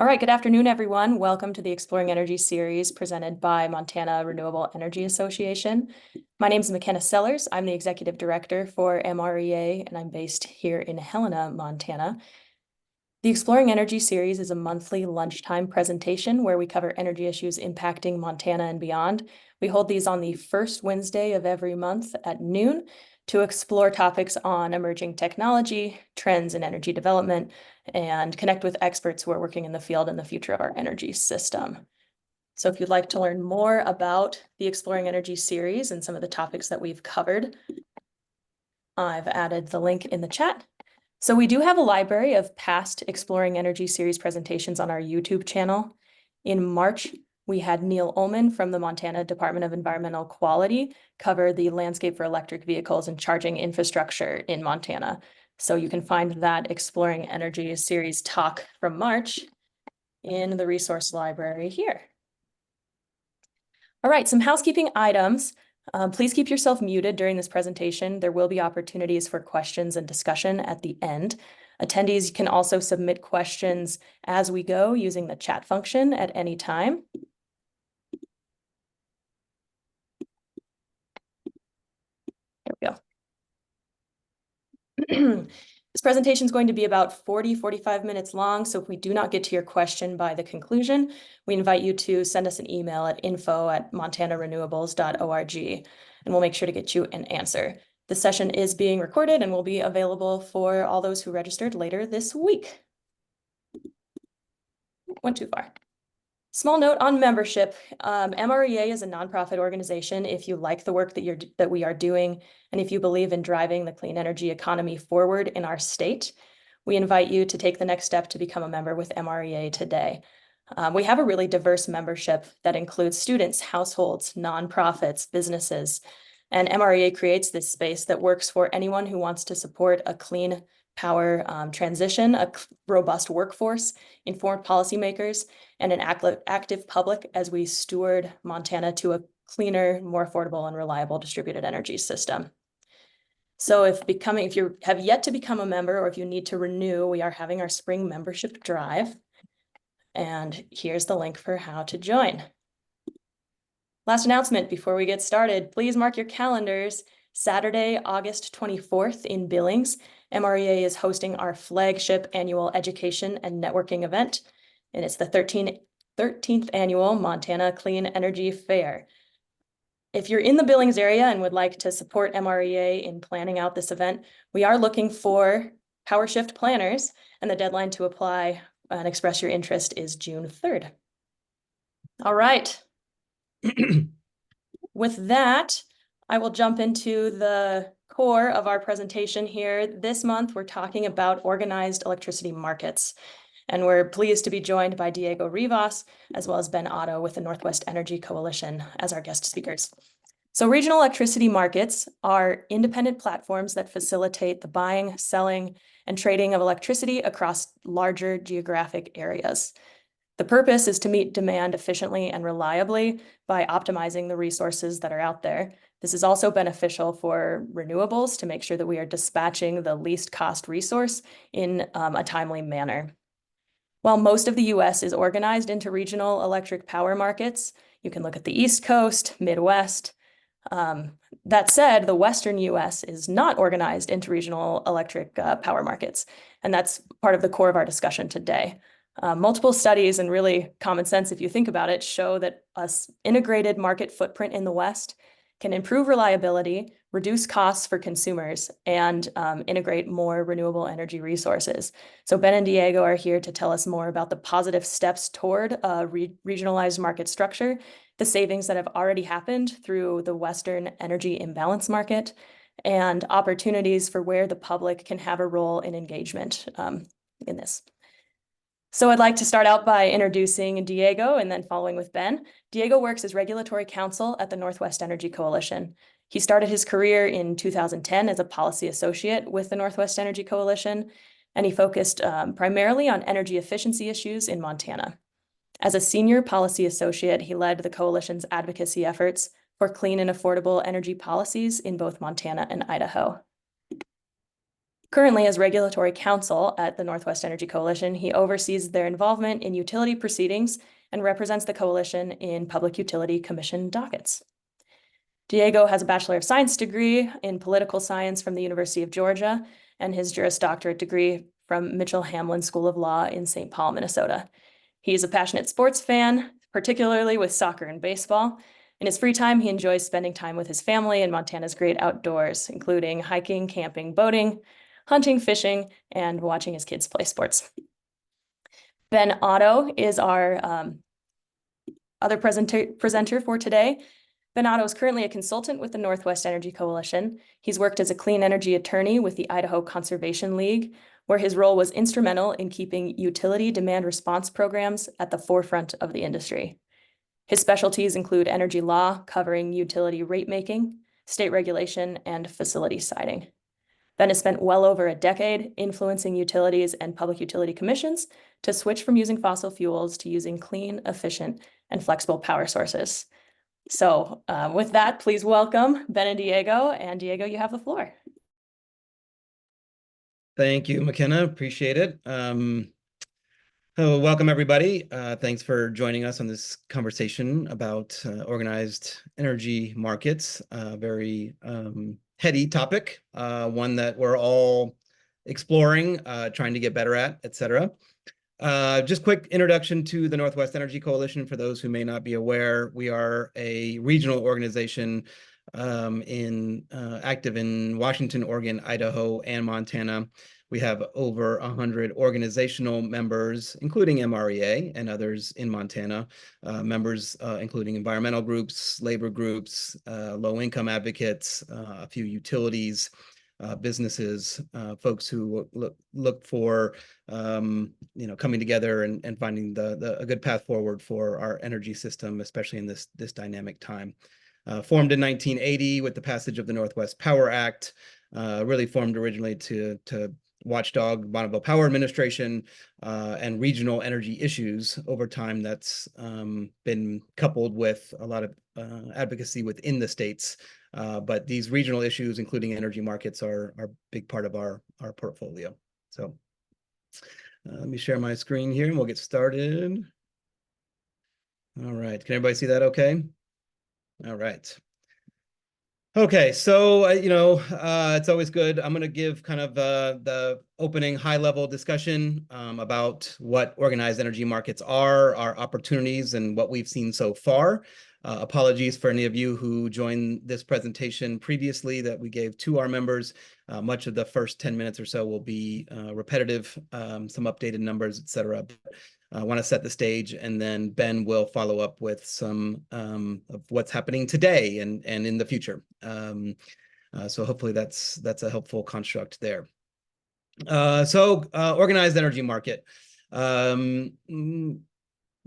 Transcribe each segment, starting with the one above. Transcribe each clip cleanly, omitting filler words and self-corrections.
All right, good afternoon, everyone. Welcome to the Exploring Energy series presented by Montana Renewable Energy Association. My name is McKenna Sellers. I'm the Executive Director for MREA, and I'm based here in Helena, Montana. The Exploring Energy series is a monthly lunchtime presentation where we cover energy issues impacting Montana and beyond. We hold these on the first Wednesday of every month at noon to explore topics on emerging technology, trends in energy development, and connect with experts who are working in the field and the future of our energy system. So if you'd like to learn more about the Exploring Energy series and some of the topics that we've covered, I've added the link in the chat. So we do have a library of past Exploring Energy series presentations on our YouTube channel. In March, we had Neil Ullman from the Montana Department of Environmental Quality cover the landscape for electric vehicles and charging infrastructure in Montana. So you can find that Exploring Energy series talk from March in the resource library here. All right, some housekeeping items. Please keep yourself muted during this presentation. There will be opportunities for questions and discussion at the end. Attendees can also submit questions as we go using the chat function at any time. There we go. This presentation is going to be about 45 minutes long, so if we do not get to your question by the conclusion, we invite you to send us an email at info@montanarenewables.org, and we'll make sure to get you an answer. The session is being recorded and will be available for all those who registered later this week. Went too far. Small note on membership. MREA is a nonprofit organization. If you like the work that we are doing, and if you believe in driving the clean energy economy forward in our state, we invite you to take the next step to become a member with MREA today. We have a really diverse membership that includes students, households, nonprofits, businesses, and MREA creates this space that works for anyone who wants to support a clean power transition, a robust workforce, informed policymakers, and an active public as we steward Montana to a cleaner, more affordable, and reliable distributed energy system. So if you have yet to become a member, or if you need to renew, we are having our spring membership drive. And here's the link for how to join. Last announcement before we get started, please mark your calendars. Saturday, August 24th in Billings, MREA is hosting our flagship annual education and networking event, and it's the 13th annual Montana Clean Energy Fair. If you're in the Billings area and would like to support MREA in planning out this event, we are looking for PowerShift planners, and the deadline to apply and express your interest is June 3rd. All right. With that, I will jump into the core of our presentation here. This month, we're talking about organized electricity markets, and we're pleased to be joined by Diego Rivas, as well as Ben Otto with the Northwest Energy Coalition as our guest speakers. So regional electricity markets are independent platforms that facilitate the buying, selling, and trading of electricity across larger geographic areas. The purpose is to meet demand efficiently and reliably by optimizing the resources that are out there. This is also beneficial for renewables to make sure that we are dispatching the least cost resource in a timely manner. While most of the U.S. is organized into regional electric power markets, you can look at the East Coast, Midwest. That said, the Western U.S. is not organized into regional electric power markets, and that's part of the core of our discussion today. Multiple studies, and really common sense if you think about it, show that an integrated market footprint in the West can improve reliability, reduce costs for consumers, and integrate more renewable energy resources. So Ben and Diego are here to tell us more about the positive steps toward a regionalized market structure, the savings that have already happened through the Western energy imbalance market, and opportunities for where the public can have a role in engagement in this. So I'd like to start out by introducing Diego and then following with Ben. Diego works as regulatory counsel at the Northwest Energy Coalition. He started his career in 2010 as a policy associate with the Northwest Energy Coalition, and he focused primarily on energy efficiency issues in Montana. As a senior policy associate, he led the coalition's advocacy efforts for clean and affordable energy policies in both Montana and Idaho. Currently, as regulatory counsel at the Northwest Energy Coalition, he oversees their involvement in utility proceedings and represents the coalition in Public Utility Commission dockets. Diego has a Bachelor of Science degree in political science from the University of Georgia and his Juris Doctorate degree from Mitchell Hamlin School of Law in St. Paul, Minnesota. He's a passionate sports fan, particularly with soccer and baseball. In his free time, he enjoys spending time with his family in Montana's great outdoors, including hiking, camping, boating, hunting, fishing, and watching his kids play sports. Ben Otto is our other presenter for today. Ben Otto is currently a consultant with the Northwest Energy Coalition. He's worked as a clean energy attorney with the Idaho Conservation League, where his role was instrumental in keeping utility demand response programs at the forefront of the industry. His specialties include energy law, covering utility rate making, state regulation, and facility siting. Ben has spent well over a decade influencing utilities and public utility commissions to switch from using fossil fuels to using clean, efficient, and flexible power sources. So with that, please welcome Ben and Diego. And Diego, you have the floor. Thank you, McKenna. Appreciate it. Welcome, everybody. Thanks for joining us on this conversation about organized energy markets. Very heady topic, one that we're all exploring, trying to get better at, et cetera. Just quick introduction to the Northwest Energy Coalition. For those who may not be aware, we are a regional organization active in Washington, Oregon, Idaho, and Montana. We have over 100 organizational members, including MREA and others in Montana, members including environmental groups, labor groups, low-income advocates, a few utilities, businesses, folks who look for coming together and finding a good path forward for our energy system, especially in this dynamic time. Formed in 1980 with the passage of the Northwest Power Act, really formed originally to watchdog Bonneville Power Administration and regional energy issues. Over time, that's been coupled with a lot of advocacy within the states. But these regional issues, including energy markets, are a big part of our portfolio. So let me share my screen here and we'll get started. All right, can everybody see that okay? All right. Okay, so, it's always good. I'm going to give kind of the opening high-level discussion about what organized energy markets are, our opportunities, and what we've seen so far. Apologies for any of you who joined this presentation previously that we gave to our members. Much of the first 10 minutes or so will be repetitive, some updated numbers, et cetera. I want to set the stage, and then Ben will follow up with some of what's happening today and in the future. So hopefully that's a helpful construct there. Organized energy market. We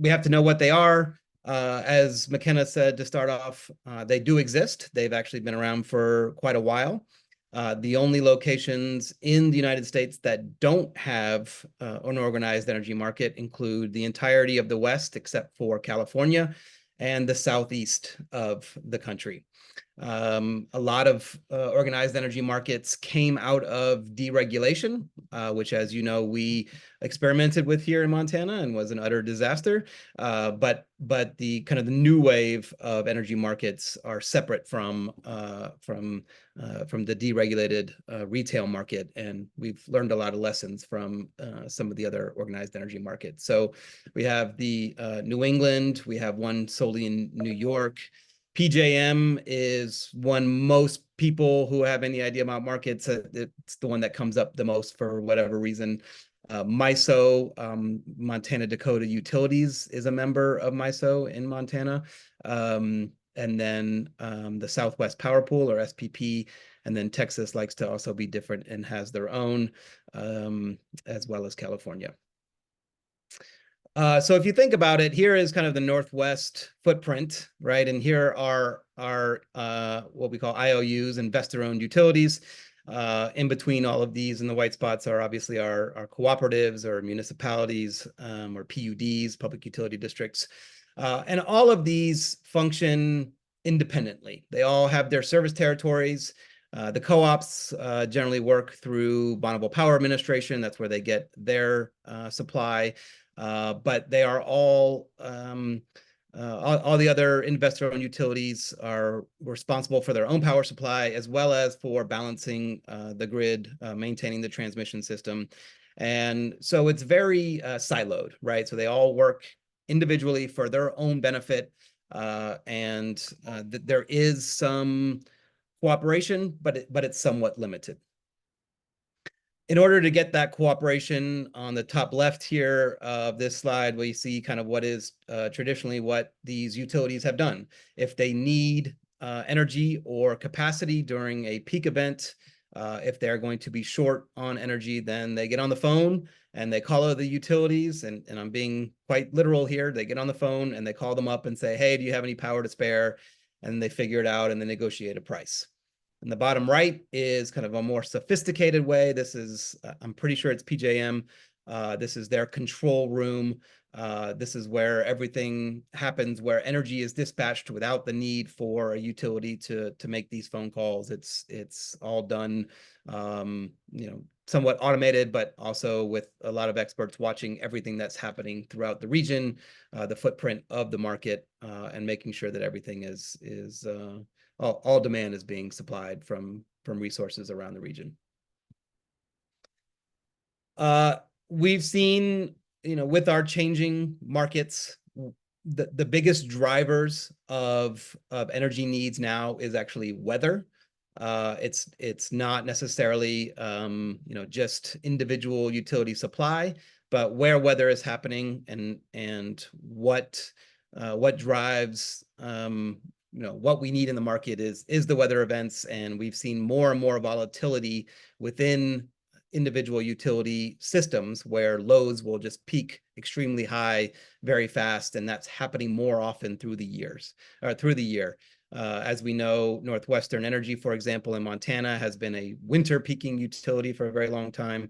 have to know what they are. As McKenna said to start off, they do exist. They've actually been around for quite a while. The only locations in the United States that don't have an organized energy market include the entirety of the West, except for California, and the southeast of the country. A lot of organized energy markets came out of deregulation, which, as you know, we experimented with here in Montana and was an utter disaster. But the kind of the new wave of energy markets are separate from the deregulated retail market, and we've learned a lot of lessons from some of the other organized energy markets. So we have the New England, we have one solely in New York. PJM is one most people who have any idea about markets, it's the one that comes up the most for whatever reason. MISO, Montana Dakota Utilities, is a member of MISO in Montana. And then the Southwest Power Pool, or SPP, and then Texas likes to also be different and has their own, as well as California. So if you think about it, here is kind of the Northwest footprint, right? And here are our what we call IOUs, investor-owned utilities. In between all of these, and the white spots are obviously our cooperatives or municipalities or PUDs, public utility districts. And all of these function independently. They all have their service territories. The co-ops generally work through Bonneville Power Administration. That's where they get their supply. But they are all the other investor-owned utilities are responsible for their own power supply, as well as for balancing the grid, maintaining the transmission system. And so it's very siloed, right? So they all work individually for their own benefit. There is some cooperation, but it's somewhat limited. In order to get that cooperation, on the top left here of this slide, we see kind of what is traditionally what these utilities have done. If they need energy or capacity during a peak event, if they're going to be short on energy, then they get on the phone and they call the utilities, and I'm being quite literal here. They get on the phone and they call them up and say, hey, do you have any power to spare? And they figure it out and they negotiate a price. And the bottom right is kind of a more sophisticated way. This is, I'm pretty sure it's PJM. This is their control room. This is where everything happens, where energy is dispatched without the need for a utility to make these phone calls. It's all done, somewhat automated, but also with a lot of experts watching everything that's happening throughout the region, the footprint of the market, and making sure that everything is all demand is being supplied from resources around the region. We've seen, with our changing markets, the biggest drivers of energy needs now is actually weather. It's not necessarily just individual utility supply, but where weather is happening and what drives what we need in the market is the weather events. And we've seen more and more volatility within individual utility systems where loads will just peak extremely high very fast, and that's happening more often through the year. As we know, Northwestern Energy, for example, in Montana, has been a winter peaking utility for a very long time.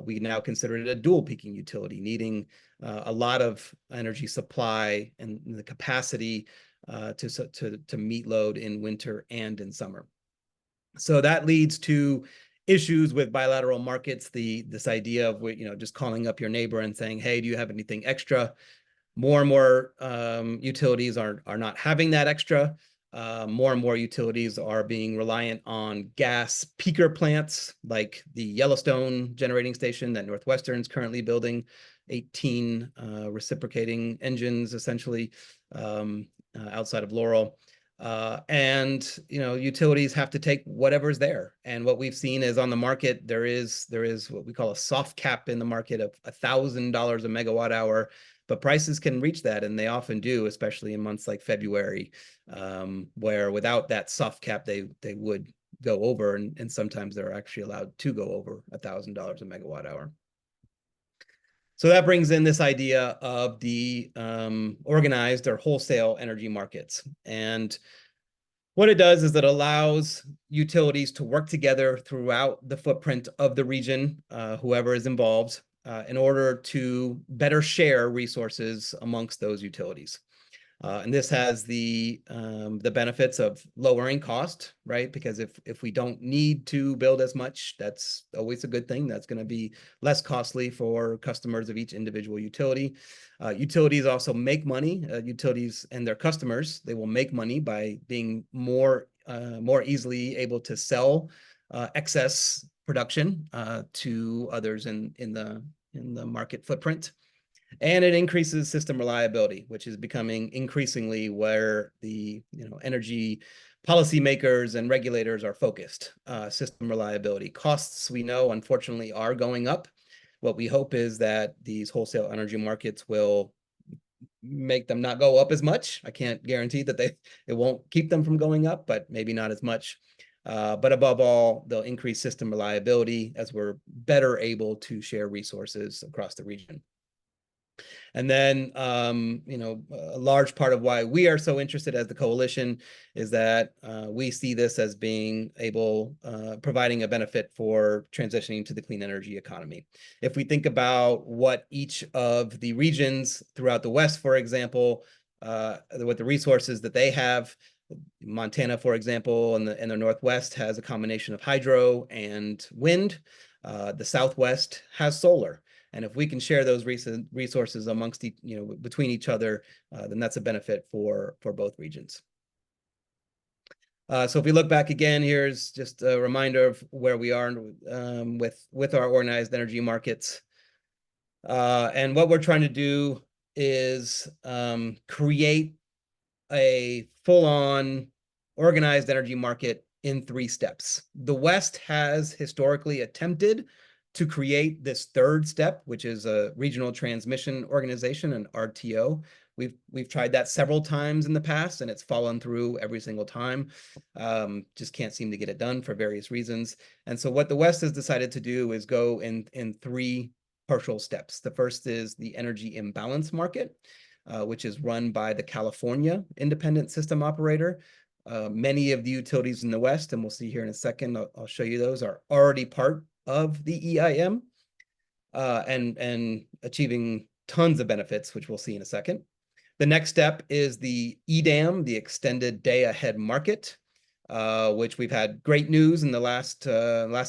We now consider it a dual peaking utility, needing a lot of energy supply and the capacity to meet load in winter and in summer. So that leads to issues with bilateral markets. This idea of just calling up your neighbor and saying, hey, do you have anything extra? More and more utilities are not having that extra. More and more utilities are being reliant on gas peaker plants, like the Yellowstone generating station that Northwestern's currently building, 18 reciprocating engines, essentially, outside of Laurel. Utilities have to take whatever's there. And what we've seen is on the market, there is what we call a soft cap in the market of $1,000 a megawatt hour, but prices can reach that, and they often do, especially in months like February, where without that soft cap, they would go over, and sometimes they're actually allowed to go over $1,000 a megawatt hour. So that brings in this idea of the organized or wholesale energy markets. And what it does is it allows utilities to work together throughout the footprint of the region, whoever is involved, in order to better share resources amongst those utilities. And this has the benefits of lowering cost, right? Because if we don't need to build as much, that's always a good thing. That's going to be less costly for customers of each individual utility. Utilities also make money. Utilities and their customers, they will make money by being more easily able to sell excess production to others in the market footprint. And it increases system reliability, which is becoming increasingly where the energy policymakers and regulators are focused. System reliability costs, we know, unfortunately, are going up. What we hope is that these wholesale energy markets will make them not go up as much. I can't guarantee that it won't keep them from going up, but maybe not as much. But above all, they'll increase system reliability as we're better able to share resources across the region. And then, a large part of why we are so interested as the coalition is that we see this as being providing a benefit for transitioning to the clean energy economy. If we think about what each of the regions throughout the West, for example, what the resources that they have, Montana, for example, in the Northwest has a combination of hydro and wind. The Southwest has solar. And if we can share those resources amongst, between each other, then that's a benefit for both regions. So if we look back again, here's just a reminder of where we are with our organized energy markets. And what we're trying to do is create a full-on organized energy market in 3 steps. The West has historically attempted to create this third step, which is a regional transmission organization, an RTO. We've tried that several times in the past, and it's fallen through every single time. Just can't seem to get it done for various reasons. And so what the West has decided to do is go in 3 partial steps. The first is the energy imbalance market, which is run by the California Independent System Operator. Many of the utilities in the West, and we'll see here in a second, I'll show you those, are already part of the EIM and achieving tons of benefits, which we'll see in a second. The next step is the EDAM, the Extended Day Ahead Market, which we've had great news in the last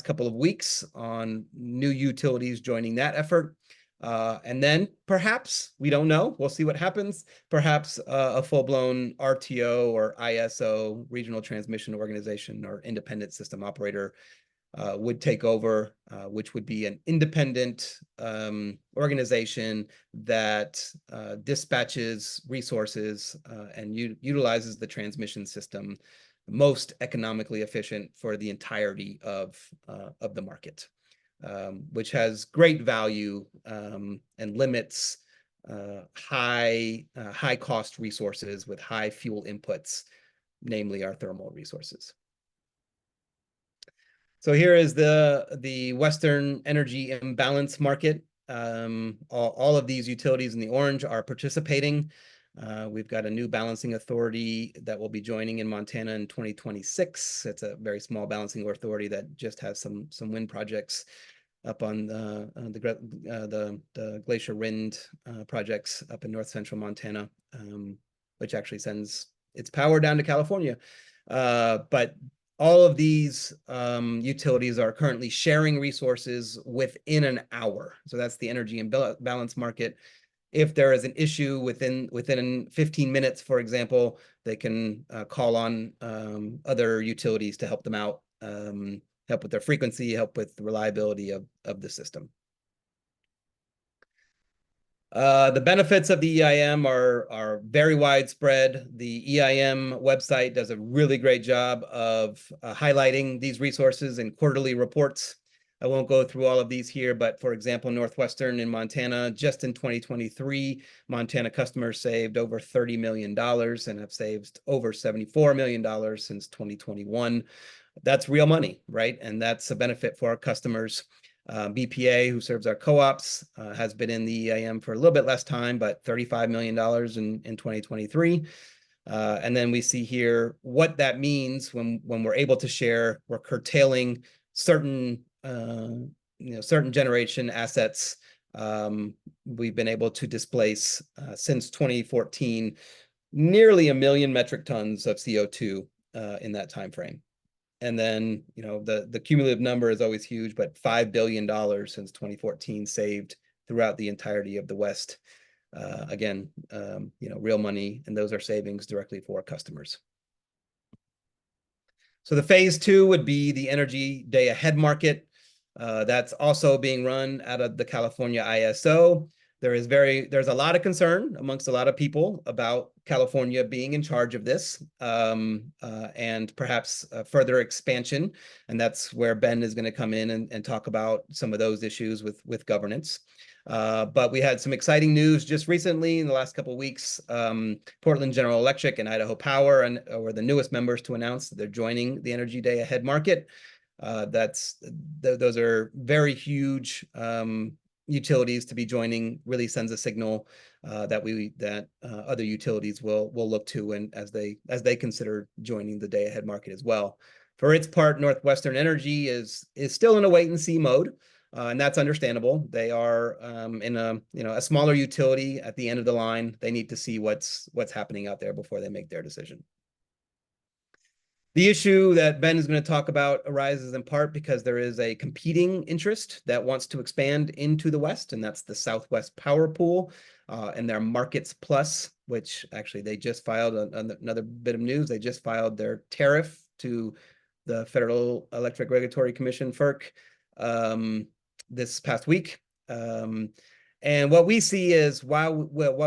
couple of weeks on new utilities joining that effort. And then perhaps, we don't know, we'll see what happens, perhaps a full-blown RTO or ISO, Regional Transmission Organization, or Independent System Operator would take over, which would be an independent organization that dispatches resources and utilizes the transmission system most economically efficient for the entirety of the market. Which has great value and limits high cost resources with high fuel inputs, namely our thermal resources. So here is the Western energy imbalance market. All of these utilities in the orange are participating. We've got a new balancing authority that will be joining in Montana in 2026. It's a very small balancing authority that just has some wind projects up on the Glacier Wind projects up in north central Montana, which actually sends its power down to California. But all of these utilities are currently sharing resources within an hour. So that's the energy imbalance market. If there is an issue within 15 minutes, for example, they can call on other utilities to help them out, help with their frequency, help with the reliability of the system. The benefits of the EIM are very widespread. The EIM website does a really great job of highlighting these resources in quarterly reports. I won't go through all of these here, but for example, Northwestern in Montana, just in 2023, Montana customers saved over $30 million and have saved over $74 million since 2021. That's real money, right? And that's a benefit for our customers. BPA, who serves our co-ops, has been in the EIM for a little bit less time, but $35 million in 2023. And then we see here what that means when we're able to share. We're curtailing certain certain generation assets. We've been able to displace since 2014 nearly 1 million metric tons of CO2 in that time frame. And then, the cumulative number is always huge, but $5 billion since 2014 saved throughout the entirety of the West. Again, real money, and those are savings directly for customers. So the phase 2 would be the Energy Day Ahead Market. That's also being run out of the California ISO. There's a lot of concern amongst a lot of people about California being in charge of this and perhaps further expansion. And that's where Ben is going to come in and talk about some of those issues with governance. But we had some exciting news just recently in the last couple of weeks. Portland General Electric and Idaho Power were the newest members to announce that they're joining the Energy Day Ahead Market. Those are very huge utilities to be joining. Really sends a signal that other utilities will look to and as they consider joining the Day Ahead Market as well. For its part, Northwestern Energy is still in a wait and see mode, and that's understandable. They are in a smaller utility at the end of the line. They need to see what's happening out there before they make their decision. The issue that Ben is going to talk about arises in part because there is a competing interest that wants to expand into the West, and that's the Southwest Power Pool and their Markets Plus, which actually they just filed another bit of news. They just filed their tariff to the Federal Electric Regulatory Commission, FERC, this past week. And what we see is while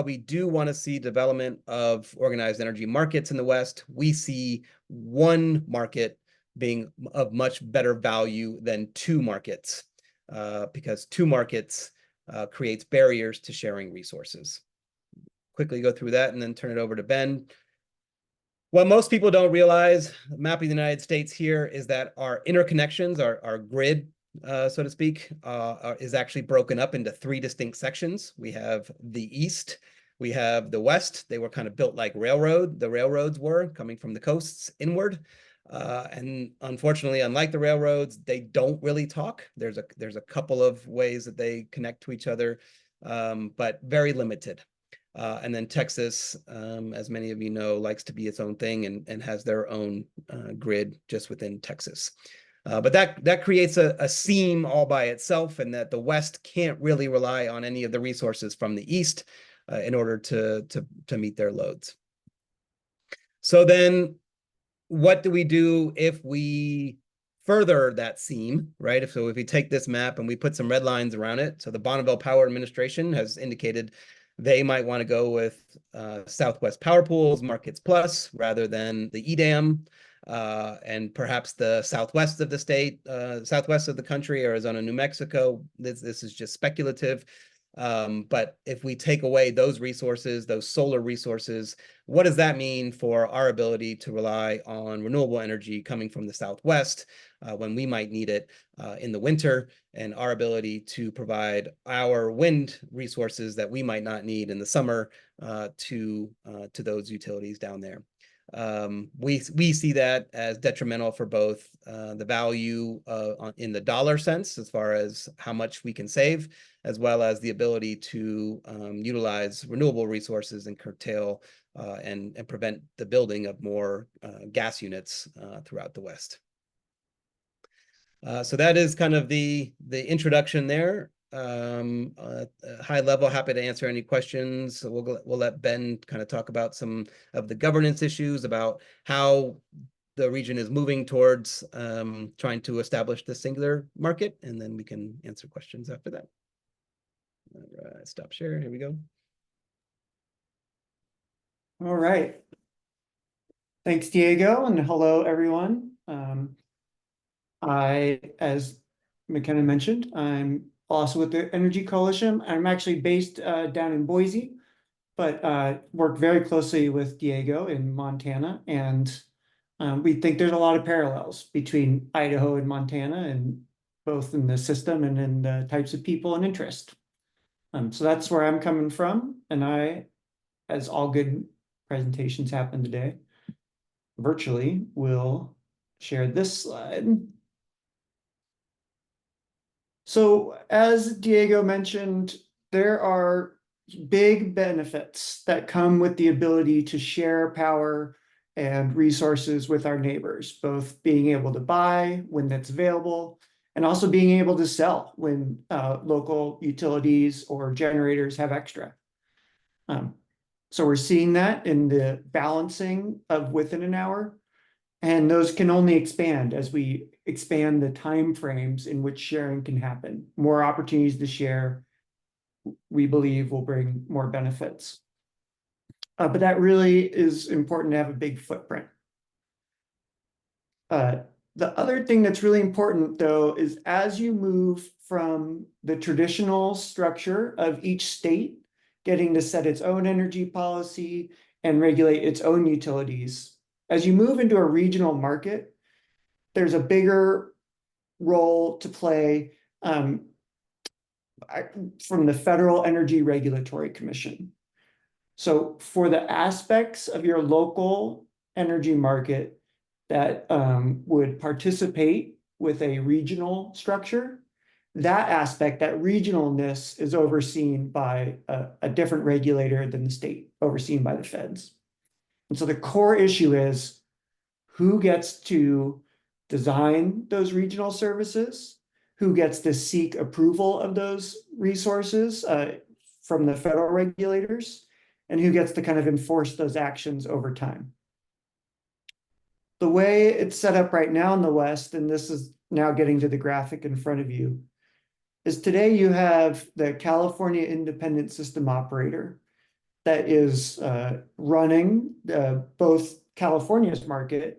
we do want to see development of organized energy markets in the West, we see one market being of much better value than two markets, because two markets creates barriers to sharing resources. Quickly go through that and then turn it over to Ben. What most people don't realize, mapping the United States here, is that our interconnections, our grid, so to speak, is actually broken up into three distinct sections. We have the East, we have the West. They were kind of built like the railroads were, coming from the coasts inward. And unfortunately, unlike the railroads, they don't really talk. There's a couple of ways that they connect to each other, but very limited. And then Texas, as many of you know, likes to be its own thing and has their own grid just within Texas. But that creates a seam all by itself, and that the West can't really rely on any of the resources from the East in order to meet their loads. So then what do we do if we further that seam, right? If we take this map and we put some red lines around it, so the Bonneville Power Administration has indicated they might want to go with Southwest Power Pools, Markets Plus, rather than the EDAM, and perhaps the southwest of the state, southwest of the country, Arizona, New Mexico. This is just speculative. But if we take away those resources, those solar resources, what does that mean for our ability to rely on renewable energy coming from the Southwest when we might need it in the winter, and our ability to provide our wind resources that we might not need in the summer to those utilities down there? We see that as detrimental for both the value in the dollar sense, as far as how much we can save, as well as the ability to utilize renewable resources and curtail and prevent the building of more gas units throughout the West. So that is kind of the introduction there. High level, happy to answer any questions. So we'll let Ben kind of talk about some of the governance issues, about how the region is moving towards trying to establish the singular market, and then we can answer questions after that. All right, stop share. Here we go. All right. Thanks, Diego, and hello, everyone. As McKenna mentioned, I'm also with the Energy Coalition. I'm actually based down in Boise, but work very closely with Diego in Montana. And we think there's a lot of parallels between Idaho and Montana, and both in the system and in the types of people and interest. So that's where I'm coming from. And as all good presentations happen today, virtually will share this slide. So as Diego mentioned, there are big benefits that come with the ability to share power and resources with our neighbors, both being able to buy when that's available, and also being able to sell when local utilities or generators have extra. So we're seeing that in the balancing of within an hour, and those can only expand as we expand the time frames in which sharing can happen. More opportunities to share, we believe, will bring more benefits. But that really is important to have a big footprint. The other thing that's really important, though, is as you move from the traditional structure of each state getting to set its own energy policy and regulate its own utilities, as you move into a regional market, there's a bigger role to play from the Federal Energy Regulatory Commission. So for the aspects of your local energy market that would participate with a regional structure, that aspect, that regionalness, is overseen by a different regulator than the state, overseen by the feds. And so the core issue is, who gets to design those regional services, who gets to seek approval of those resources from the federal regulators, and who gets to kind of enforce those actions over time. The way it's set up right now in the West, and this is now getting to the graphic in front of you, is today you have the California Independent System Operator that is running both California's market,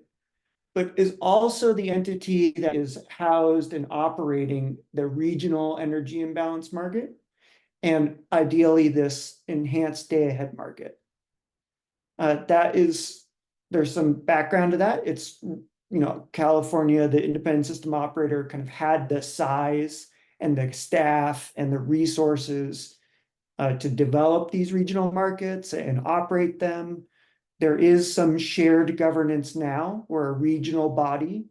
but is also the entity that is housed and operating the regional energy imbalance market, and ideally this enhanced day-ahead market. There's some background to that. It's, California, the independent system operator, kind of had the size and the staff and the resources to develop these regional markets and operate them. There is some shared governance now where a regional body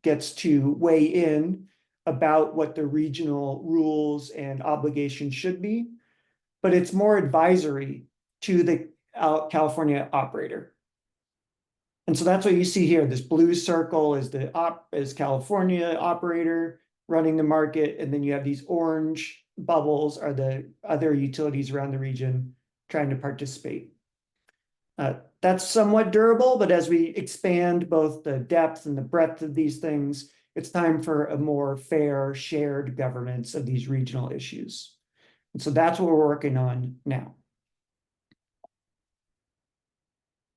gets to weigh in about what the regional rules and obligations should be, but it's more advisory to the California operator. And so that's what you see here. This blue circle is California operator running the market, and then you have these orange bubbles are the other utilities around the region trying to participate. That's somewhat durable, but as we expand both the depth and the breadth of these things, it's time for a more fair shared governance of these regional issues. And so that's what we're working on now.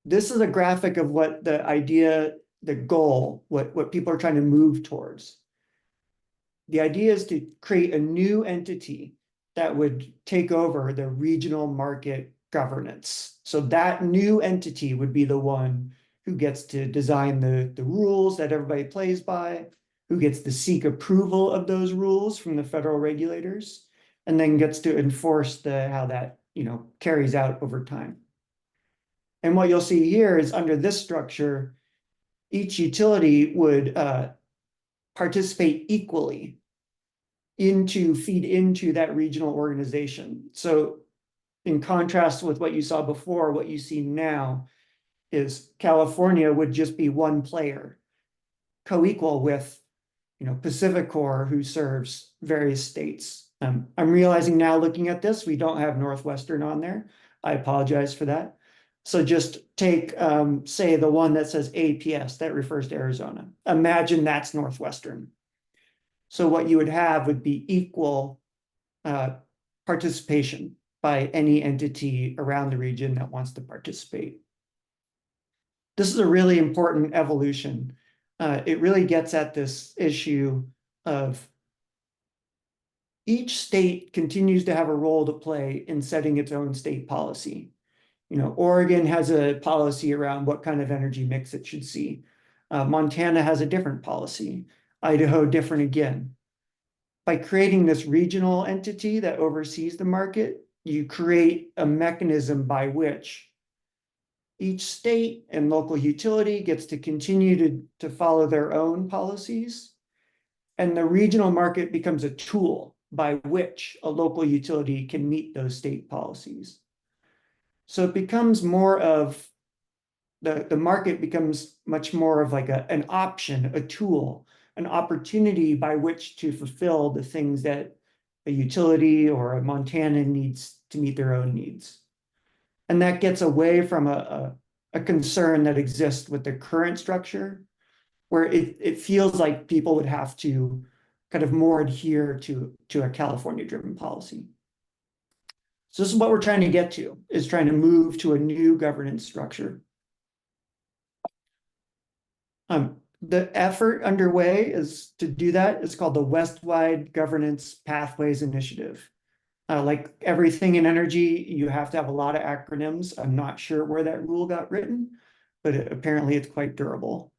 This is a graphic of what the goal, what people are trying to move towards. The idea is to create a new entity that would take over the regional market governance. So that new entity would be the one who gets to design the rules that everybody plays by, who gets to seek approval of those rules from the federal regulators, and then gets to enforce how that carries out over time. And what you'll see here is under this structure, each utility would participate equally feed into that regional organization. So in contrast with what you saw before, what you see now is California would just be one player, co-equal with PacifiCorp, who serves various states. I'm realizing now looking at this, we don't have Northwestern on there. I apologize for that. So just take, say, the one that says APS, that refers to Arizona. Imagine that's Northwestern. So what you would have would be equal participation by any entity around the region that wants to participate. This is a really important evolution. It really gets at this issue of each state continues to have a role to play in setting its own state policy. Oregon has a policy around what kind of energy mix it should see. Montana has a different policy. Idaho, different again. By creating this regional entity that oversees the market, you create a mechanism by which each state and local utility gets to continue to follow their own policies. And the regional market becomes a tool by which a local utility can meet those state policies. So it becomes more of the market becomes much more of like an option, a tool, an opportunity by which to fulfill the things that a utility or a Montana needs to meet their own needs. And that gets away from a concern that exists with the current structure, where it feels like people would have to kind of more adhere to a California-driven policy. So this is what we're trying to get to, is trying to move to a new governance structure. The effort underway is to do that. It's called the Westwide Governance Pathways Initiative. Like everything in energy, you have to have a lot of acronyms. I'm not sure where that rule got written, but apparently it's quite durable.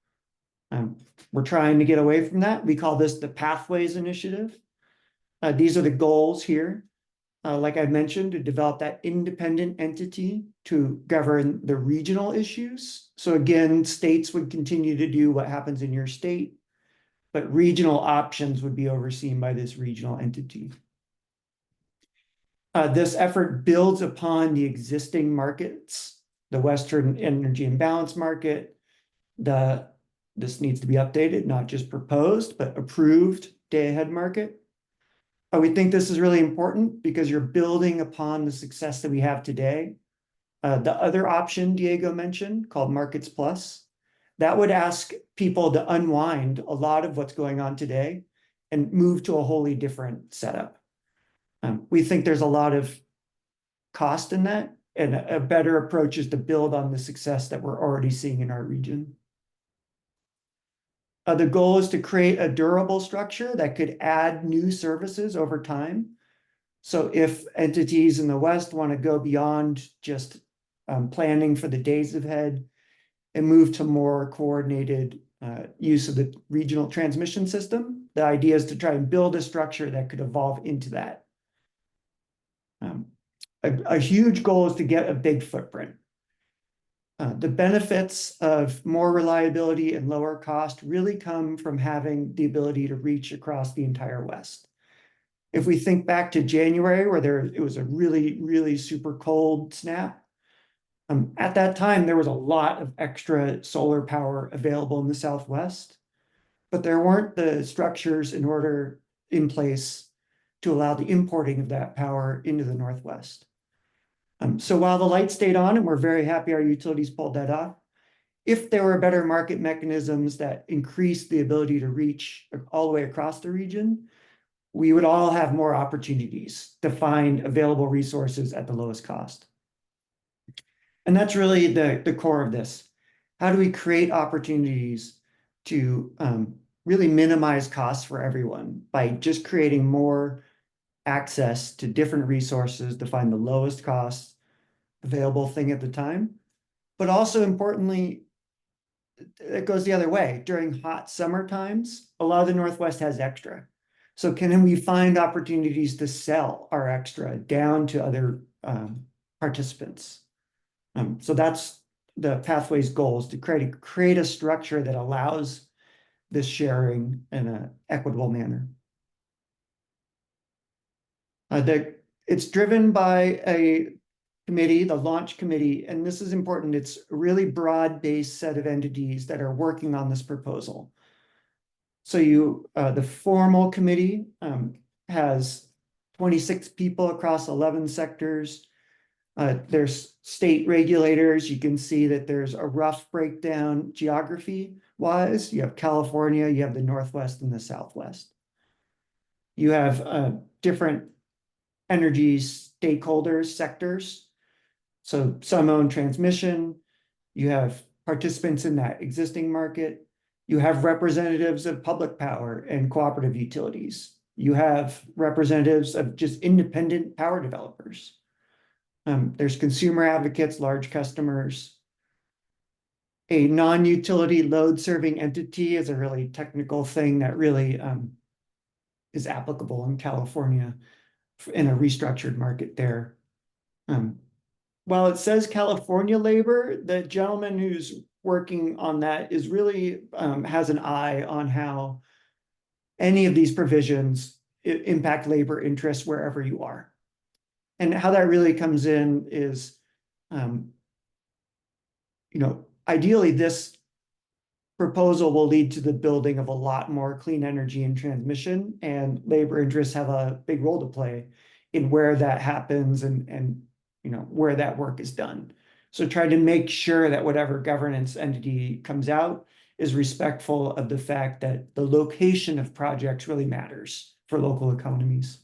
We're trying to get away from that. We call this the Pathways Initiative. These are the goals here. Like I mentioned, to develop that independent entity to govern the regional issues. So again, states would continue to do what happens in your state, but regional options would be overseen by this regional entity. This effort builds upon the existing markets, the Western Energy Imbalance Market, This needs to be updated, not just proposed, but approved day-ahead market. We think this is really important because you're building upon the success that we have today. The other option Diego mentioned, called Markets Plus, that would ask people to unwind a lot of what's going on today and move to a wholly different setup. We think there's a lot of cost in that, and a better approach is to build on the success that we're already seeing in our region. The goal is to create a durable structure that could add new services over time. So if entities in the West want to go beyond just planning for the days ahead and move to more coordinated use of the regional transmission system, the idea is to try and build a structure that could evolve into that. A huge goal is to get a big footprint. The benefits of more reliability and lower cost really come from having the ability to reach across the entire West. If we think back to January, where it was a really, really super cold snap, at that time, there was a lot of extra solar power available in the Southwest, but there weren't the structures in place to allow the importing of that power into the Northwest. So while the light stayed on, and we're very happy our utilities pulled that off, if there were better market mechanisms that increased the ability to reach all the way across the region, we would all have more opportunities to find available resources at the lowest cost. And that's really the core of this. How do we create opportunities to really minimize costs for everyone by just creating more access to different resources to find the lowest cost available thing at the time? But also importantly, it goes the other way. During hot summer times, a lot of the Northwest has extra. So can we find opportunities to sell our extra down to other participants? So that's the Pathways goal, is to create a structure that allows this sharing in an equitable manner. It's driven by a committee, the launch committee, and this is important. It's a really broad-based set of entities that are working on this proposal. So the formal committee has 26 people across 11 sectors. There's state regulators. You can see that there's a rough breakdown geography-wise. You have California, you have the Northwest and the Southwest. You have different energy stakeholders, sectors. So some own transmission. You have participants in that existing market. You have representatives of public power and cooperative utilities. You have representatives of just independent power developers. There's consumer advocates, large customers. A non-utility load serving entity is a really technical thing that really is applicable in California in a restructured market there. While it says California labor, the gentleman who's working on that is really has an eye on how any of these provisions impact labor interests wherever you are. And how that really comes in is, ideally this proposal will lead to the building of a lot more clean energy and transmission, and labor interests have a big role to play in where that happens and where that work is done. So try to make sure that whatever governance entity comes out is respectful of the fact that the location of projects really matters for local economies.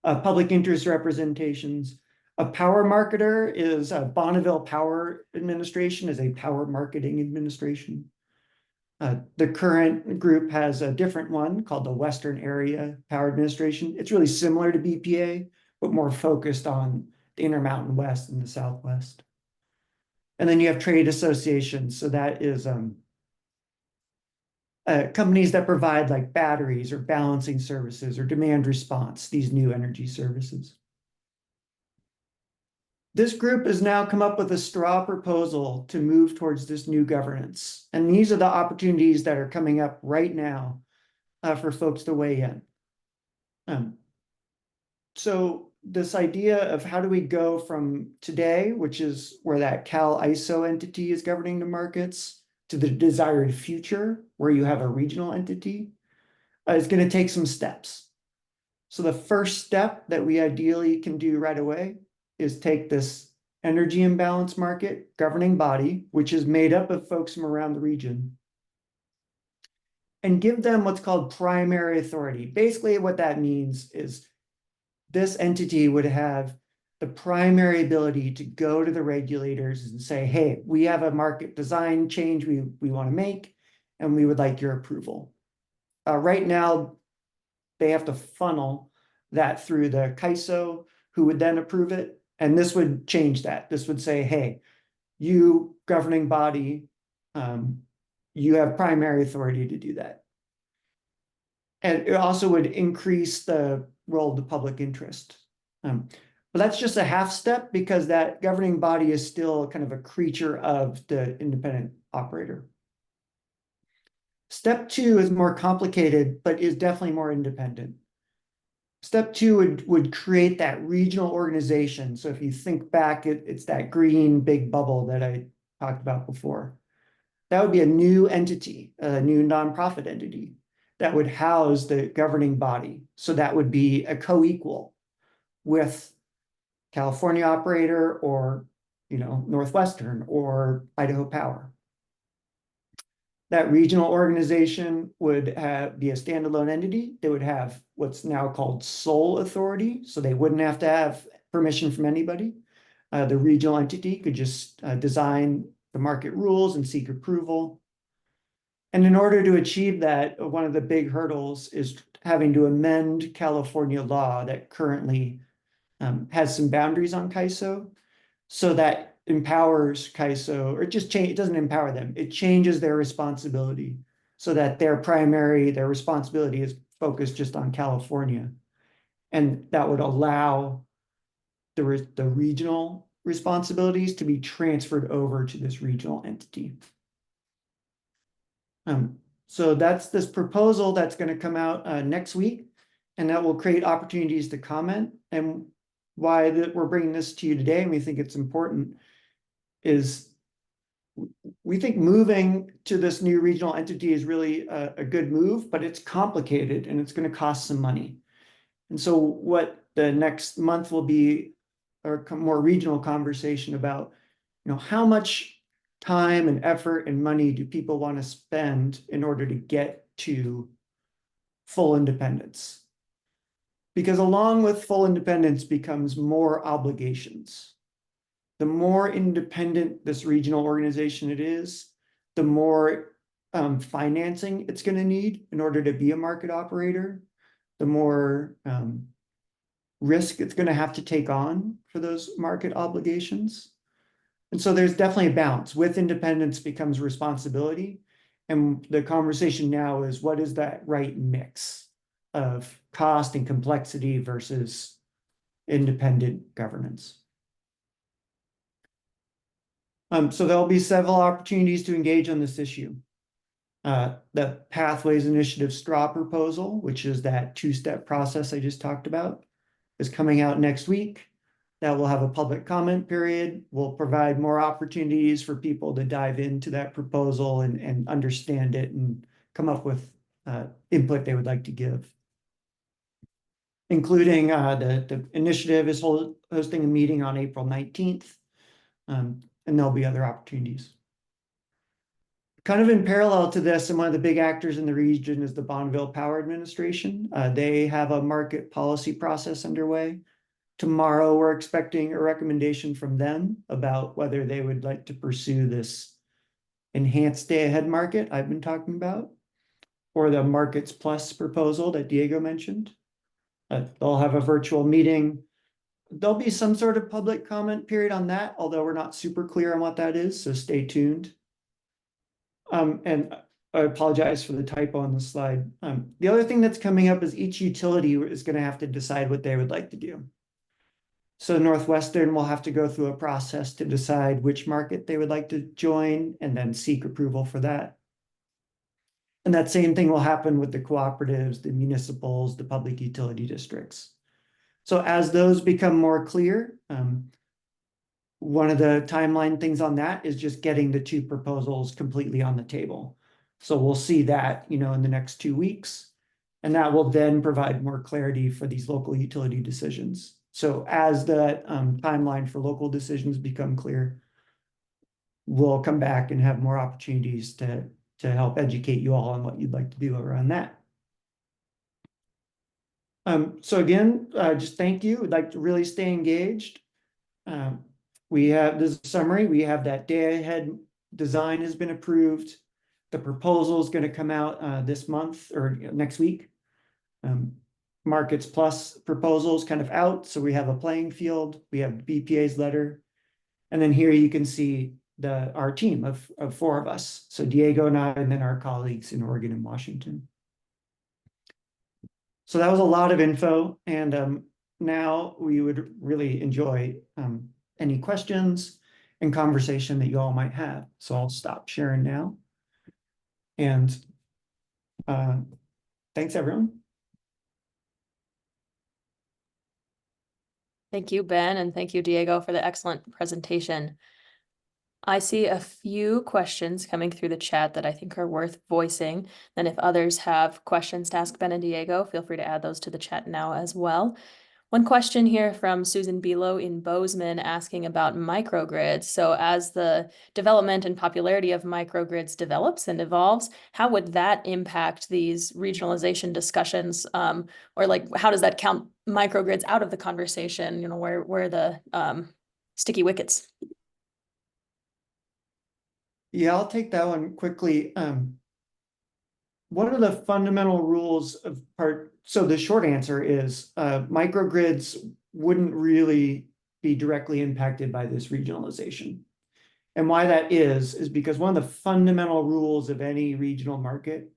Public interest representations. A power marketer is Bonneville Power Administration, is a power marketing administration. The current group has a different one called the Western Area Power Administration. It's really similar to BPA, but more focused on the Intermountain West and the Southwest. And then you have trade associations. So that is companies that provide like batteries or balancing services or demand response, these new energy services. This group has now come up with a straw proposal to move towards this new governance. And these are the opportunities that are coming up right now for folks to weigh in. So this idea of how do we go from today, which is where that Cal ISO entity is governing the markets, to the desired future where you have a regional entity, is going to take some steps. So the first step that we ideally can do right away is take this energy imbalance market governing body, which is made up of folks from around the region, and give them what's called primary authority. Basically, what that means is this entity would have the primary ability to go to the regulators and say, hey, we have a market design change we want to make, and we would like your approval. Right now, they have to funnel that through the CAISO, who would then approve it. And this would change that. This would say, hey, you governing body, you have primary authority to do that. And it also would increase the role of the public interest. But that's just a half step because that governing body is still kind of a creature of the independent operator. Step 2 is more complicated, but is definitely more independent. Step 2 would create that regional organization. So if you think back, it's that green big bubble that I talked about before. That would be a new entity, a new nonprofit entity that would house the governing body. So that would be a co-equal with California operator or, Northwestern or Idaho Power. That regional organization would be a standalone entity. They would have what's now called sole authority. So they wouldn't have to have permission from anybody. The regional entity could just design the market rules and seek approval. And in order to achieve that, one of the big hurdles is having to amend California law that currently has some boundaries on CAISO, so that empowers CAISO, or it doesn't empower them, it changes their responsibility so that their responsibility is focused just on California. And that would allow the regional responsibilities to be transferred over to this regional entity. So that's this proposal that's going to come out next week, and that will create opportunities to comment. And why we're bringing this to you today, and we think it's important, is we think moving to this new regional entity is really a good move, but it's complicated and it's going to cost some money. And so what the next month will be a more regional conversation about, how much time and effort and money do people want to spend in order to get to full independence? Because along with full independence becomes more obligations. The more independent this regional organization it is, the more financing it's going to need in order to be a market operator, the more risk it's going to have to take on for those market obligations. And so there's definitely a balance. With independence becomes responsibility. And the conversation now is, what is that right mix of cost and complexity versus independent governance? So there'll be several opportunities to engage on this issue. The Pathways Initiative straw proposal, which is that two-step process I just talked about, is coming out next week. That will have a public comment period. We'll provide more opportunities for people to dive into that proposal and understand it and come up with input they would like to give. Including the initiative is hosting a meeting on April 19th. And there'll be other opportunities. Kind of in parallel to this, and one of the big actors in the region is the Bonneville Power Administration. They have a market policy process underway. Tomorrow, we're expecting a recommendation from them about whether they would like to pursue this enhanced day-ahead market I've been talking about, or the Markets Plus proposal that Diego mentioned. They'll have a virtual meeting. There'll be some sort of public comment period on that, although we're not super clear on what that is, so stay tuned. And I apologize for the typo on the slide. The other thing that's coming up is each utility is going to have to decide what they would like to do. So Northwestern will have to go through a process to decide which market they would like to join and then seek approval for that. And that same thing will happen with the cooperatives, the municipals, the public utility districts. So as those become more clear, one of the timeline things on that is just getting the two proposals completely on the table. So we'll see that, in the next 2 weeks. And that will then provide more clarity for these local utility decisions. So as the timeline for local decisions become clear, we'll come back and have more opportunities to help educate you all on what you'd like to do around that. So again, just thank you. We'd like to really stay engaged. We have this summary. We have that day ahead design has been approved. The proposal is going to come out this month or next week. Markets Plus proposals kind of out. So we have a playing field. We have BPA's letter. And then here you can see our team of 4 of us. So Diego and I, and then our colleagues in Oregon and Washington. So that was a lot of info. And now we would really enjoy any questions and conversation that you all might have. So I'll stop sharing now. And thanks, everyone. Thank you, Ben, and thank you, Diego, for the excellent presentation. I see a few questions coming through the chat that I think are worth voicing. And if others have questions to ask Ben and Diego, feel free to add those to the chat now as well. One question here from Susan Below in Bozeman asking about microgrids. So as the development and popularity of microgrids develops and evolves, how would that impact these regionalization discussions? Or like, how does that count microgrids out of the conversation? Where the sticky wickets? Yeah, I'll take that one quickly. What are the fundamental rules of so the short answer is microgrids wouldn't really be directly impacted by this regionalization. And why that is because one of the fundamental rules of any regional market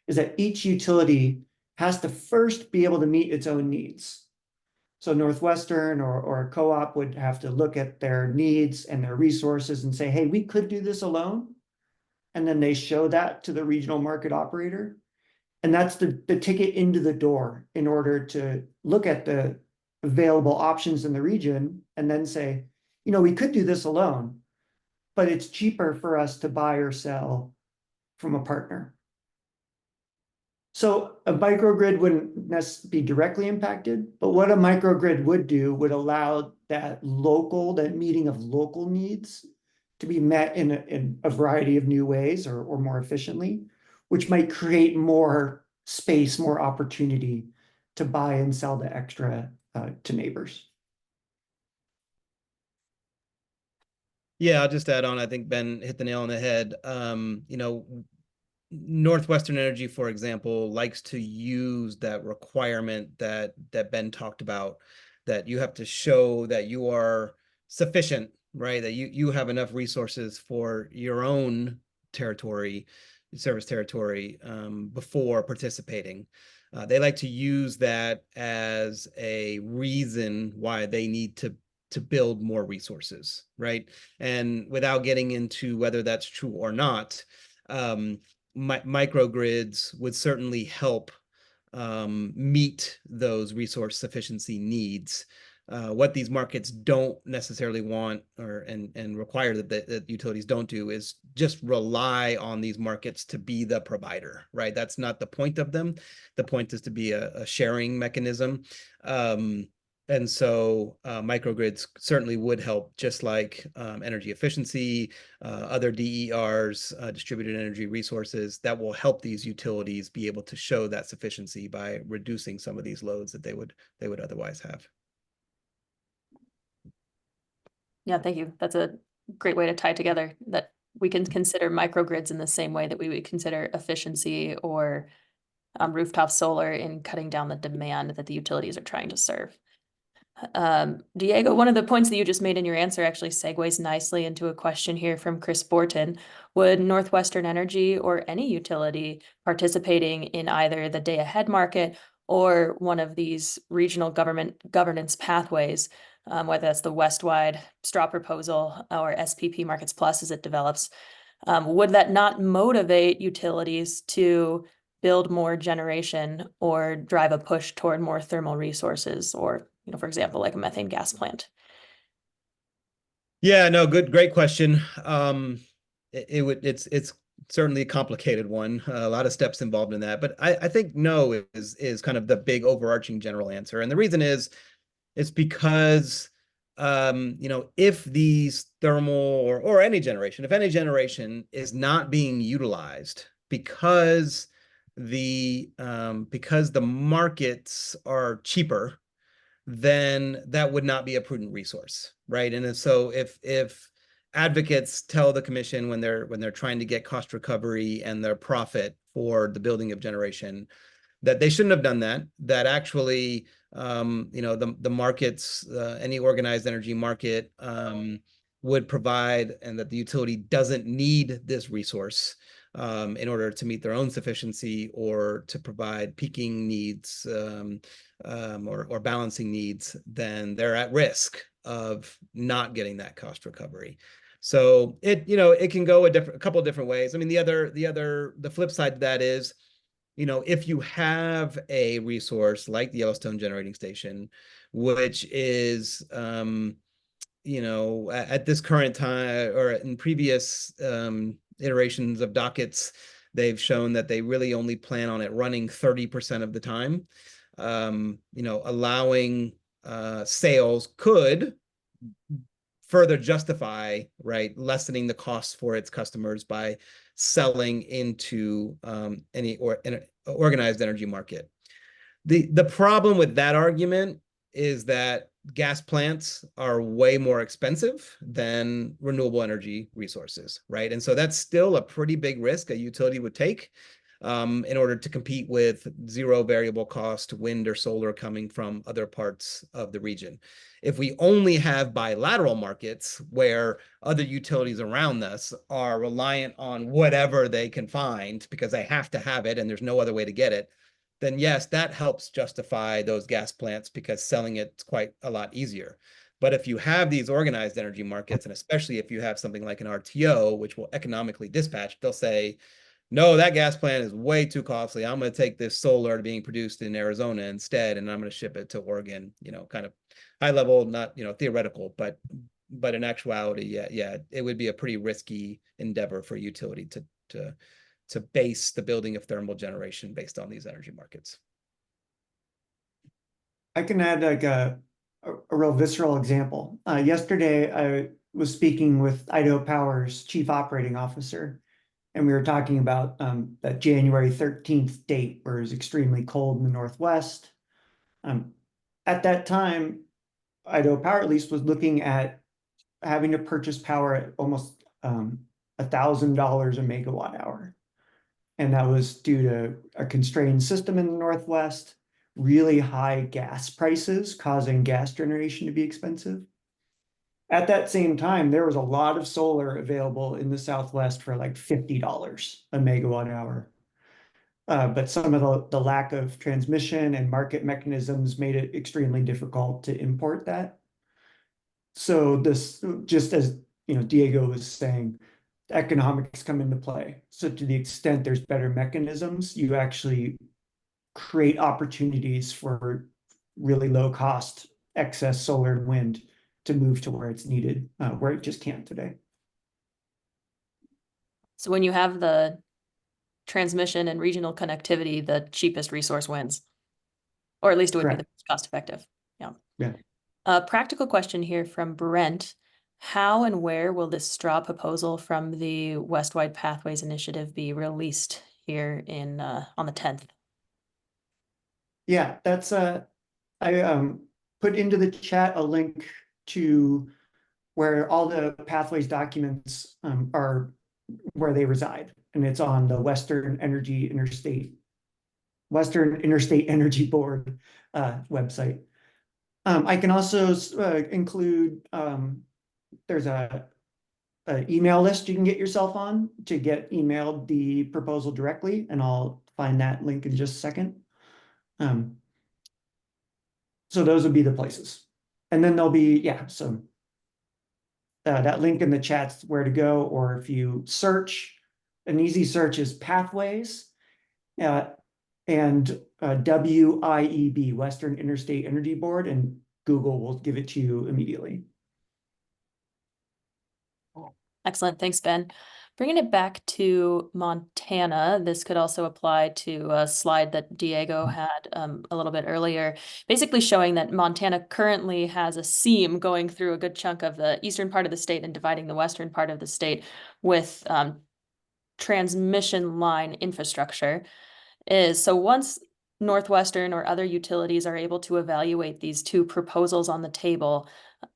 is that each utility has to first be able to meet its own needs. So Northwestern or a co-op would have to look at their needs and their resources and say, hey, we could do this alone. And then they show that to the regional market operator. And that's the ticket into the door in order to look at the available options in the region and then say, we could do this alone, but it's cheaper for us to buy or sell from a partner. So a microgrid wouldn't be directly impacted, but what a microgrid would do would allow that meeting of local needs to be met in a variety of new ways or more efficiently, which might create more space, more opportunity to buy and sell the extra to neighbors. Yeah, I'll just add on. I think Ben hit the nail on the head. Northwestern Energy, for example, likes to use that requirement that Ben talked about, that you have to show that you are sufficient, right? That you have enough resources for your own territory, service territory, before participating. They like to use that as a reason why they need to build more resources, right? And without getting into whether that's true or not, microgrids would certainly help meet those resource sufficiency needs. What these markets don't necessarily want and require that utilities don't do is just rely on these markets to be the provider, right? That's not the point of them. The point is to be a sharing mechanism. And so microgrids certainly would help, just like energy efficiency, other DERs, distributed energy resources, that will help these utilities be able to show that sufficiency by reducing some of these loads that they would otherwise have. Yeah, thank you. That's a great way to tie together that we can consider microgrids in the same way that we would consider efficiency or rooftop solar in cutting down the demand that the utilities are trying to serve. Diego, one of the points that you just made in your answer actually segues nicely into a question here from Chris Borton. Would Northwestern Energy or any utility participating in either the day ahead market or one of these regional governance pathways, whether that's the Westwide straw proposal or SPP Markets Plus as it develops, would that not motivate utilities to build more generation or drive a push toward more thermal resources or for example, like a methane gas plant? Yeah, no, great question. It's certainly a complicated one. A lot of steps involved in that, but I think no is kind of the big overarching general answer. And the reason is it's because if these thermal or any generation, if any generation is not being utilized because the markets are cheaper, then that would not be a prudent resource, right? And so if advocates tell the commission when they're trying to get cost recovery and their profit for the building of generation, that they shouldn't have done that, that actually the markets, any organized energy market would provide, and that the utility doesn't need this resource in order to meet their own sufficiency or to provide peaking needs or balancing needs, then they're at risk of not getting that cost recovery. So it can go a couple of different ways. I mean, the flip side to that is, if you have a resource like the Yellowstone Generating Station, which is, at this current time or in previous iterations of dockets, they've shown that they really only plan on it running 30% of the time. Allowing sales could further justify, right, lessening the costs for its customers by selling into any organized energy market. The problem with that argument is that gas plants are way more expensive than renewable energy resources, right? And so that's still a pretty big risk a utility would take in order to compete with zero variable cost wind or solar coming from other parts of the region. If we only have bilateral markets where other utilities around us are reliant on whatever they can find because they have to have it and there's no other way to get it, then yes, that helps justify those gas plants because selling it's quite a lot easier. But if you have these organized energy markets, and especially if you have something like an RTO, which will economically dispatch, they'll say, no, that gas plant is way too costly. I'm going to take this solar being produced in Arizona instead, and I'm going to ship it to Oregon, kind of high level, not, theoretical, but in actuality, yeah, it would be a pretty risky endeavor for a utility to base the building of thermal generation based on these energy markets. I can add like a real visceral example. Yesterday, I was speaking with Idaho Power's chief operating officer, and we were talking about that January 13th date where it was extremely cold in the Northwest. At that time, Idaho Power at least was looking at having to purchase power at almost $1,000 a megawatt hour. And that was due to a constrained system in the Northwest, really high gas prices causing gas generation to be expensive. At that same time, there was a lot of solar available in the Southwest for like $50 a megawatt hour. But some of the lack of transmission and market mechanisms made it extremely difficult to import that. So this, just as Diego was saying, economics come into play. So to the extent there's better mechanisms, you actually create opportunities for really low cost excess solar and wind to move to where it's needed, where it just can't today. So when you have the transmission and regional connectivity, the cheapest resource wins, or at least it would be the most cost effective. Yeah. A practical question here from Brent. How and where will this straw proposal from the Westwide Pathways Initiative be released here on the 10th? Yeah, that's I put into the chat a link to where all the pathways documents are, where they reside, and it's on the Western Interstate Energy Board website. I can also include there's a email list you can get yourself on to get emailed the proposal directly, and I'll find that link in just a second. So those would be the places. And then there'll be, that link in the chat's where to go, or if you search, an easy search is Pathways and WIEB, Western Interstate Energy Board, and Google will give it to you immediately. Excellent. Thanks, Ben. Bringing it back to Montana, this could also apply to a slide that Diego had a little bit earlier, basically showing that Montana currently has a seam going through a good chunk of the eastern part of the state and dividing the western part of the state with transmission line infrastructure. So once Northwestern or other utilities are able to evaluate these two proposals on the table,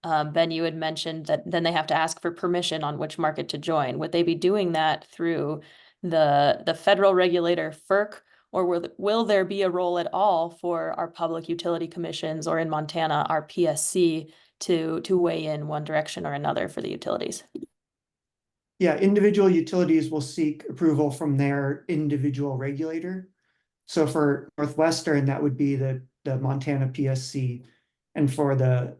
Ben, you had mentioned that then they have to ask for permission on which market to join. Would they be doing that through the federal regulator FERC, or will there be a role at all for our public utility commissions, or in Montana, our PSC, to weigh in one direction or another for the utilities? Yeah, individual utilities will seek approval from their individual regulator. So for Northwestern, that would be the Montana PSC, and for the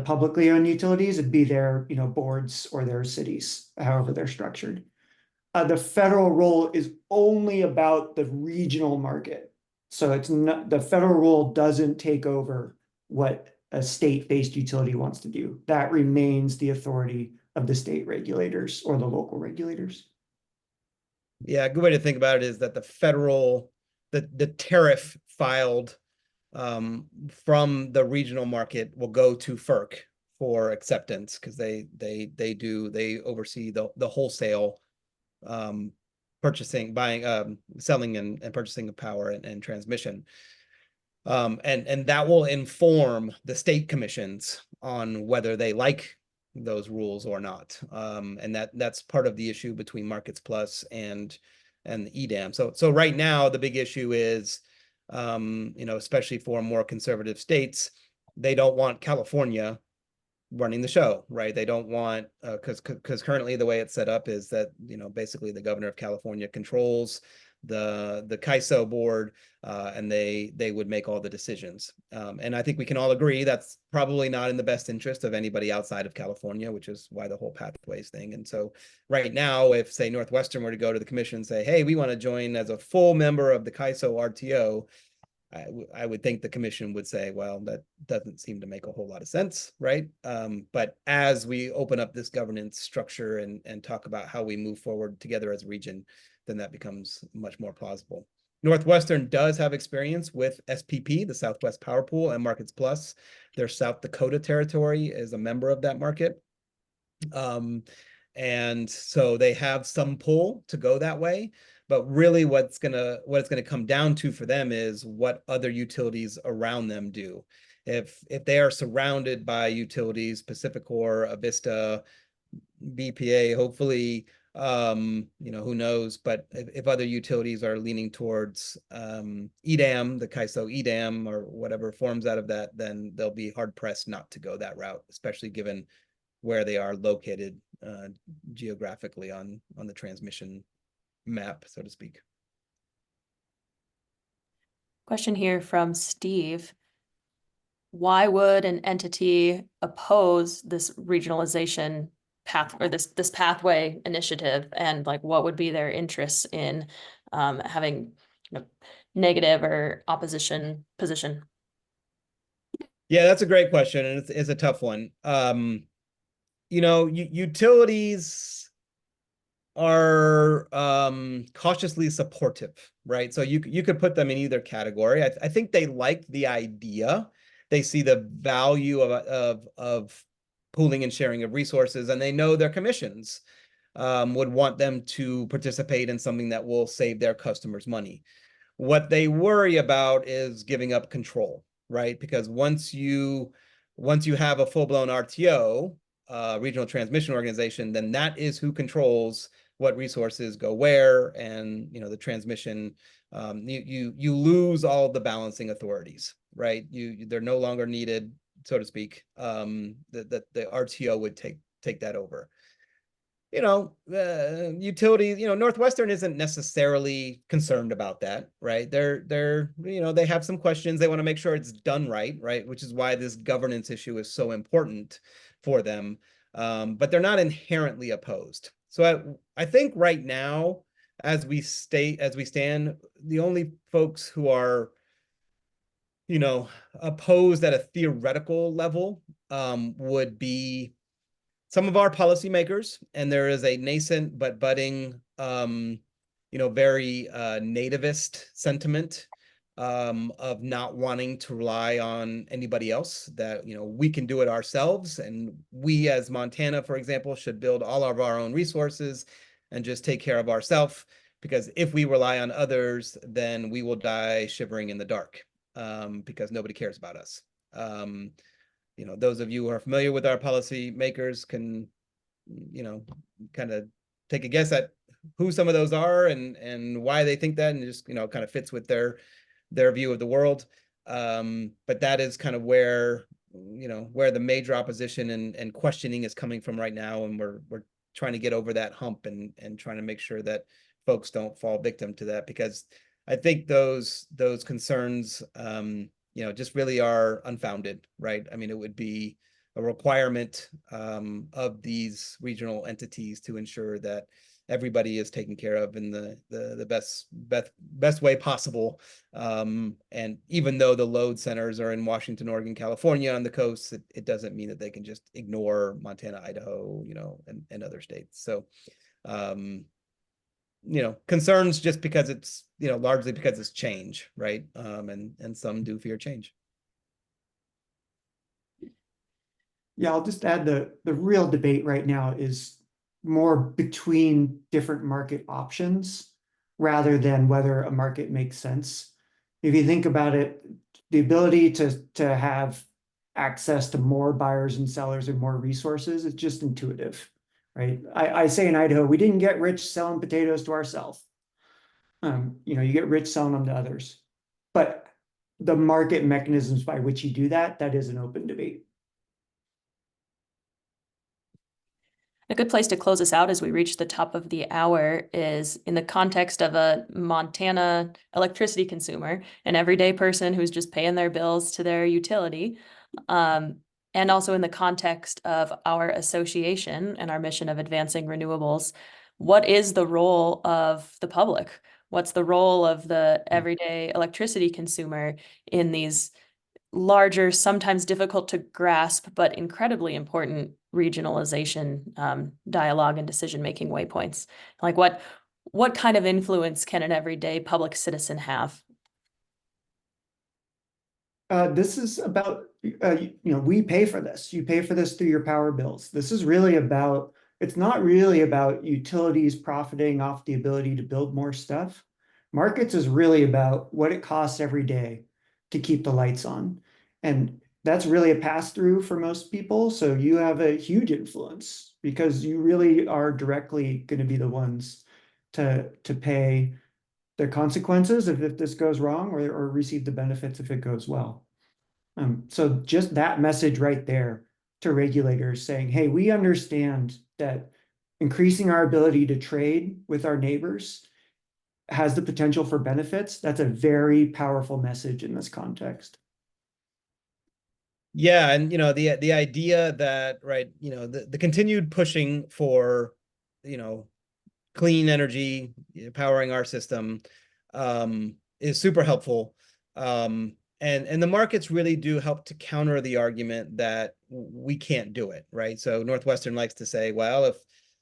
publicly owned utilities, it'd be their boards or their cities, however they're structured. The federal role is only about the regional market, so it's not, the federal role doesn't take over what a state-based utility wants to do. That remains the authority of the state regulators or the local regulators. Yeah, a good way to think about it is that the federal, the tariff filed from the regional market will go to FERC for acceptance, because they oversee the wholesale purchasing, buying, selling and purchasing of power and transmission. And that will inform the state commissions on whether they like those rules or not. And that's part of the issue between Markets Plus and the EDAM. So right now the big issue is, especially for more conservative states, they don't want California running the show, right? They don't want, because currently the way it's set up is that, basically the governor of California controls the CAISO board, and they would make all the decisions. And I think we can all agree that's probably not in the best interest of anybody outside of California, which is why the whole pathways thing. And so right now, if say Northwestern were to go to the commission and say, hey, we want to join as a full member of the CAISO RTO, I would think the commission would say, well, that doesn't seem to make a whole lot of sense, right? But as we open up this governance structure and talk about how we move forward together as a region, then that becomes much more plausible. Northwestern does have experience with SPP, the Southwest Power Pool, and Markets Plus. Their South Dakota territory is a member of that market. And so they have some pull to go that way. But really what it's gonna come down to for them is what other utilities around them do. If they are surrounded by utilities, PacifiCorp, Avista, BPA, hopefully, who knows, but if other utilities are leaning towards EDAM, the CAISO EDAM, or whatever forms out of that, then they'll be hard pressed not to go that route, especially given where they are located geographically on the transmission map, so to speak. Question here from Steve. Why would an entity oppose this regionalization path, or this pathway initiative, and like what would be their interests in having negative or opposition position? Yeah, that's a great question, and it's a tough one. Utilities are cautiously supportive, right? So you could put them in either category. I think they like the idea. They see the value of pooling and sharing of resources, and they know their commissions would want them to participate in something that will save their customers money. What they worry about is giving up control, right? Because once you have a full-blown RTO, regional transmission organization, then that is who controls what resources go where, and the transmission, you lose all the balancing authorities, right? They're no longer needed, so to speak. The RTO would take that over. Utilities, Northwestern isn't necessarily concerned about that, right? They have some questions. They want to make sure it's done right, which is why this governance issue is so important for them. But they're not inherently opposed. So I think right now, as we stand, the only folks who are opposed at a theoretical level would be some of our policymakers, and there is a nascent but budding, very nativist sentiment of not wanting to rely on anybody else, that, we can do it ourselves. And we as Montana, for example, should build all of our own resources and just take care of ourselves, because if we rely on others, then we will die shivering in the dark because nobody cares about us. Those of you who are familiar with our policy makers can, kind of take a guess at who some of those are and why they think that, and just, kind of fits with their view of the world. But that is kind of where the major opposition and questioning is coming from right now, and we're trying to get over that hump and trying to make sure that folks don't fall victim to that, because I think those concerns just really are unfounded, right? I mean, it would be a requirement of these regional entities to ensure that everybody is taken care of in the best way possible. And even though the load centers are in Washington, Oregon, California on the coast, it doesn't mean that they can just ignore Montana, Idaho, and other states. So, concerns just because it's, largely because it's change, right? And some do fear change. Yeah, I'll just add the real debate right now is more between different market options rather than whether a market makes sense. If you think about it, the ability to have access to more buyers and sellers and more resources is just intuitive, right? I say in Idaho, we didn't get rich selling potatoes to ourselves. You get rich selling them to others. But the market mechanisms by which you do that is an open debate. A good place to close us out as we reach the top of the hour is in the context of a Montana electricity consumer, an everyday person who's just paying their bills to their utility, and also in the context of our association and our mission of advancing renewables. What is the role of the public? What's the role of the everyday electricity consumer in these larger, sometimes difficult to grasp, but incredibly important regionalization dialogue and decision-making waypoints? Like what kind of influence can an everyday public citizen have? This is about, we pay for this. You pay for this through your power bills. This is really about, it's not really about utilities profiting off the ability to build more stuff. Markets is really about what it costs every day to keep the lights on. And that's really a pass-through for most people. So you have a huge influence because you really are directly going to be the ones to pay the consequences if this goes wrong, or receive the benefits if it goes well. So just that message right there to regulators saying, hey, we understand that increasing our ability to trade with our neighbors has the potential for benefits. That's a very powerful message in this context. Yeah, and the idea that, right, the continued pushing for clean energy powering our system is super helpful. And the markets really do help to counter the argument that we can't do it, right? So Northwestern likes to say, well, if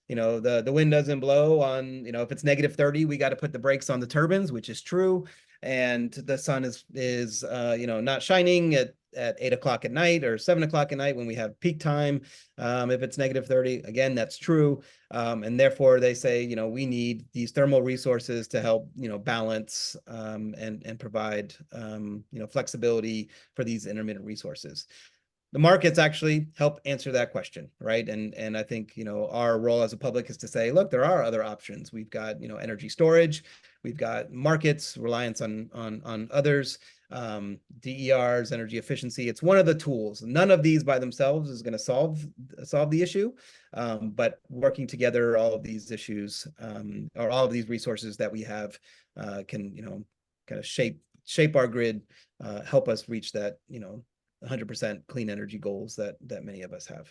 the wind doesn't blow on, if it's -30, we got to put the brakes on the turbines, which is true. And the sun is not shining at 8 o'clock at night or 7 o'clock at night when we have peak time. If it's -30, again, that's true. And therefore they say, we need these thermal resources to help, balance and provide, flexibility for these intermittent resources. The markets actually help answer that question, right? And I think, our role as a public is to say, look, there are other options. We've got, energy storage, we've got markets, reliance on others, DERs, energy efficiency. It's one of the tools. None of these by themselves is going to solve the issue, but working together, all of these issues or all of these resources that we have can, kind of shape our grid, help us reach that, 100% clean energy goals that many of us have.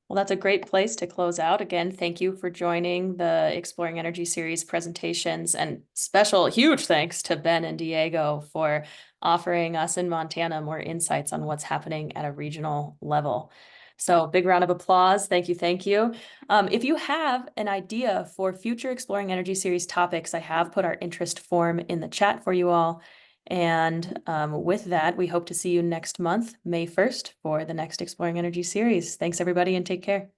Well, that's a great place to close out. Again, thank you for joining the Exploring Energy series presentations, and special huge thanks to Ben and Diego for offering us in Montana more insights on what's happening at a regional level. So big round of applause. Thank you. Thank you. If you have an idea for future Exploring Energy series topics, I have put our interest form in the chat for you all. And with that, we hope to see you next month, May 1st, for the next Exploring Energy series. Thanks, everybody, and take care.